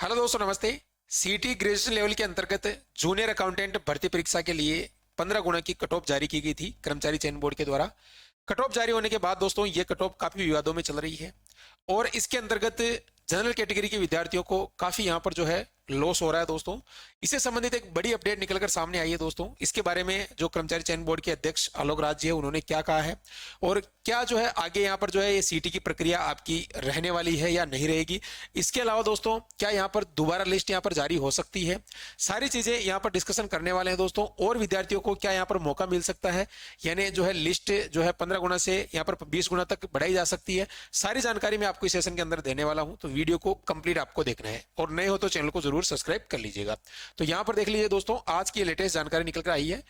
Hello दोस्तों, नमस्ते। सीटी ग्रेजुएशन लेवल के अंतर्गत जूनियर अकाउंटेंट भर्ती परीक्षा के लिए 15 गुना की कट ऑफ जारी की गई थी कर्मचारी चयन बोर्ड के द्वारा। कट ऑफ जारी होने के बाद दोस्तों ये कट ऑफ काफी विवादों में चल रही है और इसके अंतर्गत जनरल कैटेगरी के विद्यार्थियों को काफी यहाँ पर जो है लॉस हो रहा है दोस्तों। इससे संबंधित एक बड़ी अपडेट निकलकर सामने आई है दोस्तों। इसके बारे में जो कर्मचारी चयन बोर्ड के अध्यक्ष आलोक राज जी है, उन्होंने क्या कहा है और क्या जो है आगे यहाँ पर जो है ये सीटी की प्रक्रिया आपकी रहने वाली है या नहीं रहेगी। इसके अलावा दोस्तों क्या यहाँ पर दोबारा लिस्ट यहाँ पर जारी हो सकती है, सारी चीजें यहाँ पर डिस्कशन करने वाले हैं दोस्तों। और विद्यार्थियों को क्या यहाँ पर मौका मिल सकता है, यानी जो है लिस्ट जो है 15 गुना से यहाँ पर 20 गुना तक बढ़ाई जा सकती है। सारी जानकारी मैं आपको इस सेशन के अंदर देने वाला हूं, तो वीडियो को कंप्लीट आपको देखना है और नए हो तो चैनल को जरूर सब्सक्राइब कर लीजिएगा। तो यहाँ पर देख लीजिए दोस्तों, आज की लेटेस्ट जानकारी निकल कर आई है।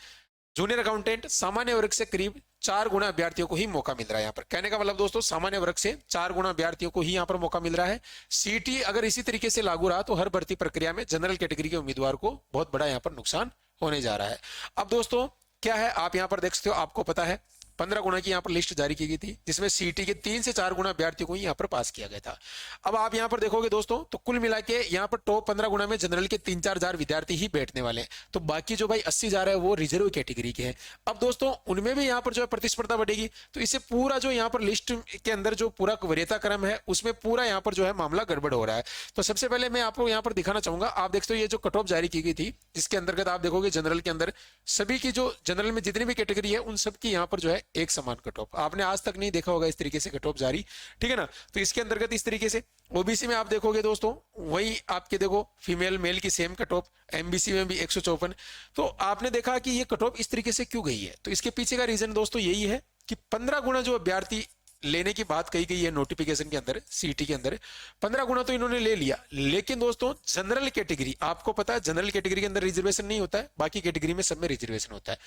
जूनियर अकाउंटेंट सामान्य वर्ग से करीब 4 गुना अभ्यर्थियों को ही मौका मिल रहा है। यहाँ पर कहने का मतलब दोस्तों, सामान्य वर्ग से 4 गुना अभ्यर्थियों को ही यहाँ पर मौका मिल रहा है। सीटी अगर इसी तरीके से लागू रहा तो हर भर्ती प्रक्रिया में जनरल कैटेगरी के उम्मीदवार को बहुत बड़ा यहाँ पर नुकसान होने जा रहा है। अब दोस्तों क्या है, आप यहाँ पर देख सकते हो, आपको पता है 15 गुना की यहाँ पर लिस्ट जारी की गई थी, जिसमें सीटी के 3 से 4 गुना अभ्यर्थियों को यहाँ पर पास किया गया था। अब आप यहाँ पर देखोगे दोस्तों, तो कुल मिला के यहाँ पर टॉप 15 गुना में जनरल के 3-4 हजार विद्यार्थी ही बैठने वाले हैं। तो बाकी जो भाई 80 हजार है वो रिजर्व कैटेगरी के हैं। अब दोस्तों उनमें भी यहाँ पर जो है प्रतिस्पर्धा बढ़ेगी, तो इससे पूरा जो यहाँ पर लिस्ट के अंदर जो पूरा वरीयता क्रम है उसमें पूरा यहाँ पर जो है मामला गड़बड़ हो रहा है। तो सबसे पहले मैं आपको यहाँ पर दिखाना चाहूंगा। आप देखते हो ये जो कट ऑफ जारी की गई थी, जिसके अंतर्गत आप देखोगे जनरल के अंदर सभी की जो जनरल में जितनी भी कैटेगरी है उन सब की यहाँ पर जो है एक समान कट ऑफ। आपने आज तक नहीं देखा होगा इस तरीके से कट ऑफ जारी, ठीक है ना। तो इसके अंतर्गत इस तरीके से ओबीसी में आप देखोगे दोस्तों, वही आपके देखो फीमेल मेल की सेम कट ऑफ, एमबीसी में भी 154। तो आपने देखा कि ये कट ऑफ इस तरीके से क्यों गई है, तो इसके पीछे का रीजन दोस्तों यही है कि 15 गुना जो अभ्यर्थी लेने की बात कही गई है नोटिफिकेशन के अंदर, सीटी के अंदर 15 गुना तो इन्होंने ले लिया। लेकिन दोस्तों जनरल कैटेगरी, आपको पता है जनरल कैटेगरी के अंदर रिजर्वेशन नहीं होता है, बाकी कैटेगरी में सब में रिजर्वेशन होता है।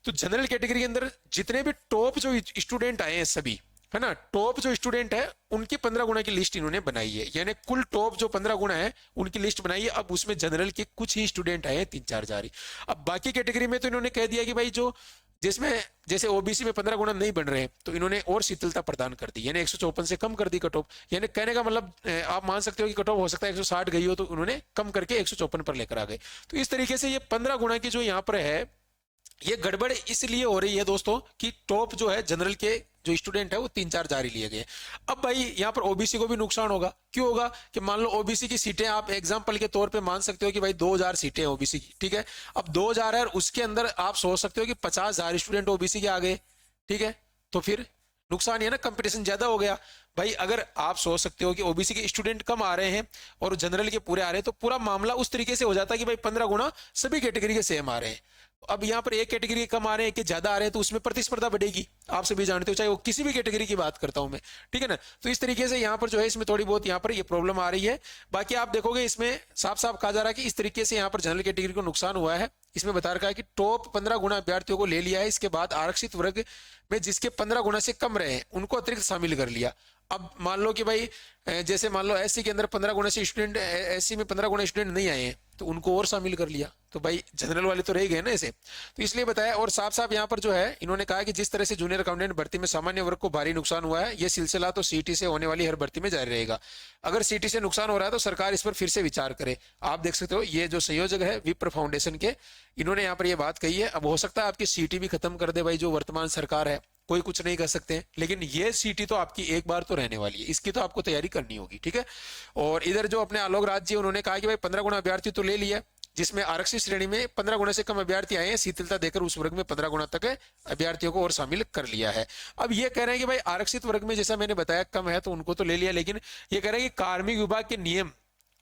तो जनरल कैटेगरी के अंदर जितने भी टॉप जो स्टूडेंट आए हैं सभी, है ना, टॉप जो स्टूडेंट है उनकी 15 गुना की लिस्ट इन्होंने बनाई है, यानी कुल टॉप जो 15 गुना है उनकी लिस्ट बनाई है। अब उसमें जनरल के कुछ ही स्टूडेंट आए हैं 3-4 हजार। अब बाकी कैटेगरी में तो इन्होंने कह दिया कि भाई जो जिसमें जैसे ओबीसी में 15 गुना नहीं बन रहे, तो इन्होंने और शिथिलता प्रदान कर दी, यानी 154 से कम कर दी कट ऑफ। यानी कहने का मतलब आप मान सकते हो कि कट ऑफ हो सकता है 160 गई हो, तो उन्होंने कम करके 154 पर लेकर आ गए। तो इस तरीके से ये 15 गुना की जो यहाँ पर है ये गड़बड़ इसलिए हो रही है दोस्तों कि टॉप जो है जनरल के जो स्टूडेंट है वो 3-4 जारी लिए गए। अब भाई यहाँ पर ओबीसी को भी नुकसान होगा। क्यों होगा कि मान लो ओबीसी की सीटें आप एग्जांपल के तौर पे मान सकते हो कि भाई 2000 सीटें ओबीसी की, ठीक है। अब 2000 है और उसके अंदर आप सोच सकते हो कि 50,000 स्टूडेंट ओबीसी के आ गए, ठीक है। तो फिर नुकसान है ना, कंपटीशन ज्यादा हो गया। भाई अगर आप सोच सकते हो कि ओबीसी के स्टूडेंट कम आ रहे हैं और जनरल के पूरे आ रहे हैं, तो पूरा मामला उस तरीके से हो जाता है कि भाई 15 गुना सभी कैटेगरी के सेम आ रहे हैं। अब यहाँ पर एक कैटेगरी के कम आ रहे हैं कि ज्यादा आ रहे हैं, तो उसमें प्रतिस्पर्धा बढ़ेगी। आप सभी जानते हो, चाहे वो किसी भी कैटेगरी की बात करता हूं मैं, ठीक है ना। तो इस तरीके से यहाँ पर जो है इसमें थोड़ी बहुत यहाँ पर ये प्रॉब्लम आ रही है। बाकी आप देखोगे इसमें साफ साफ कहा जा रहा है कि इस तरीके से यहाँ पर जनरल कैटेगरी को नुकसान हुआ है। इसमें बता रखा है कि टॉप 15 गुना अभ्यर्थियों को ले लिया है, इसके बाद आरक्षित वर्ग में जिसके 15 गुना से कम रहे हैं उनको अतिरिक्त शामिल कर लिया। अब मान लो कि भाई जैसे मान लो एससी के अंदर 15 गुना से स्टूडेंट, एससी में 15 गुना स्टूडेंट नहीं आए हैं, तो उनको और शामिल कर लिया। तो भाई जनरल वाले तो रह गए ना ऐसे, तो इसलिए बताया। और साफ साफ यहाँ पर जो है इन्होंने कहा कि जिस तरह से जूनियर अकाउंटेंट भर्ती में सामान्य वर्ग को भारी नुकसान हुआ है, यह सिलसिला तो सीटी से होने वाली हर भर्ती में जारी रहेगा। अगर सीटी से नुकसान हो रहा है तो सरकार इस पर फिर से विचार करे। आप देख सकते हो ये जो संयोजक है विप्र फाउंडेशन के, इन्होंने यहाँ पर ये बात कही है। अब हो सकता है आपकी सीटी भी खत्म कर दे भाई जो वर्तमान सरकार है, कोई कुछ नहीं कर सकते हैं, लेकिन ये सीटी तो आपकी एक बार तो रहने वाली है, इसकी तो आपको तैयारी करनी होगी, ठीक है। और इधर जो अपने आलोक राज जी उन्होंने कहा कि भाई 15 गुना अभ्यर्थी तो ले लिया, जिसमें आरक्षित श्रेणी में 15 गुना से कम अभ्यर्थी आए हैं, शिथिलता देकर उस वर्ग में 15 गुना तक अभ्यर्थियों को और शामिल कर लिया है। अब ये कह रहे हैं कि भाई आरक्षित वर्ग में जैसा मैंने बताया कम है तो उनको तो ले लिया, लेकिन ये कह रहे हैं कि कार्मिक विभाग के नियम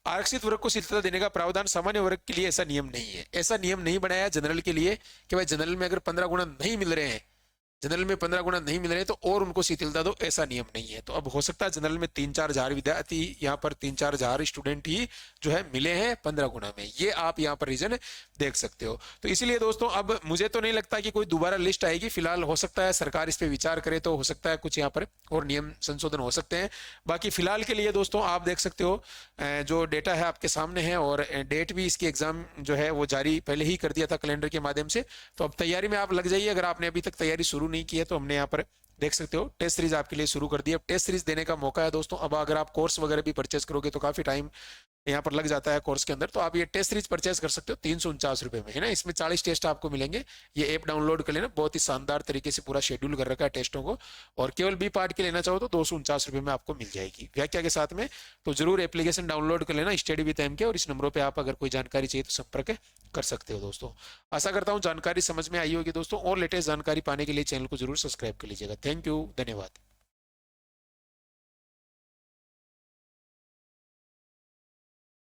आरक्षित वर्ग को शिथिलता देने का प्रावधान सामान्य वर्ग के लिए ऐसा नियम नहीं है। ऐसा नियम नहीं बनाया जनरल के लिए कि भाई जनरल में अगर 15 गुना नहीं मिल रहे हैं, जनरल में 15 गुना नहीं मिल रहे तो और उनको शिथिलता दो, ऐसा नियम नहीं है। तो अब हो सकता है जनरल में 3-4 हजार विद्यार्थी, यहाँ पर 3-4 हजार स्टूडेंट ही जो है मिले हैं 15 गुना में। ये आप यहाँ पर रीजन देख सकते हो। तो इसीलिए दोस्तों अब मुझे तो नहीं लगता कि कोई दोबारा लिस्ट आएगी। फिलहाल हो सकता है सरकार इस पर विचार करे, तो हो सकता है कुछ यहाँ पर और नियम संशोधन हो सकते हैं। बाकी फिलहाल के लिए दोस्तों आप देख सकते हो जो डेटा है आपके सामने है, और डेट भी इसकी एग्जाम जो है वो जारी पहले ही कर दिया था कैलेंडर के माध्यम से। तो अब तैयारी में आप लग जाइए। अगर आपने अभी तक तैयारी शुरू नहीं की है तो हमने यहाँ पर देख सकते हो टेस्ट सीरीज आपके लिए शुरू कर दी। अब टेस्ट सीरीज देने का मौका है दोस्तों। अब अगर आप कोर्स वगैरह भी परचेस करोगे तो काफी टाइम यहाँ पर लग जाता है कोर्स के अंदर, तो आप ये टेस्ट सीरीज परचेज कर सकते हो 349 रुपए में, है ना। इसमें 40 टेस्ट आपको मिलेंगे। ये ऐप डाउनलोड कर लेना, बहुत ही शानदार तरीके से पूरा शेड्यूल कर रखा है टेस्टों को। और केवल बी पार्ट के लेना चाहो तो 249 रुपए में आपको मिल जाएगी व्याख्या के साथ में। तो जरूर एप्लीकेशन डाउनलोड कर लेना स्टडी विद एम के, और इस नंबरों पर आप अगर कोई जानकारी चाहिए तो संपर्क कर सकते हो दोस्तों। आशा करता हूँ जानकारी समझ में आई होगी दोस्तों, और लेटेस्ट जानकारी पाने के लिए चैनल को जरूर सब्सक्राइब कर लीजिएगा। थैंक यू, धन्यवाद।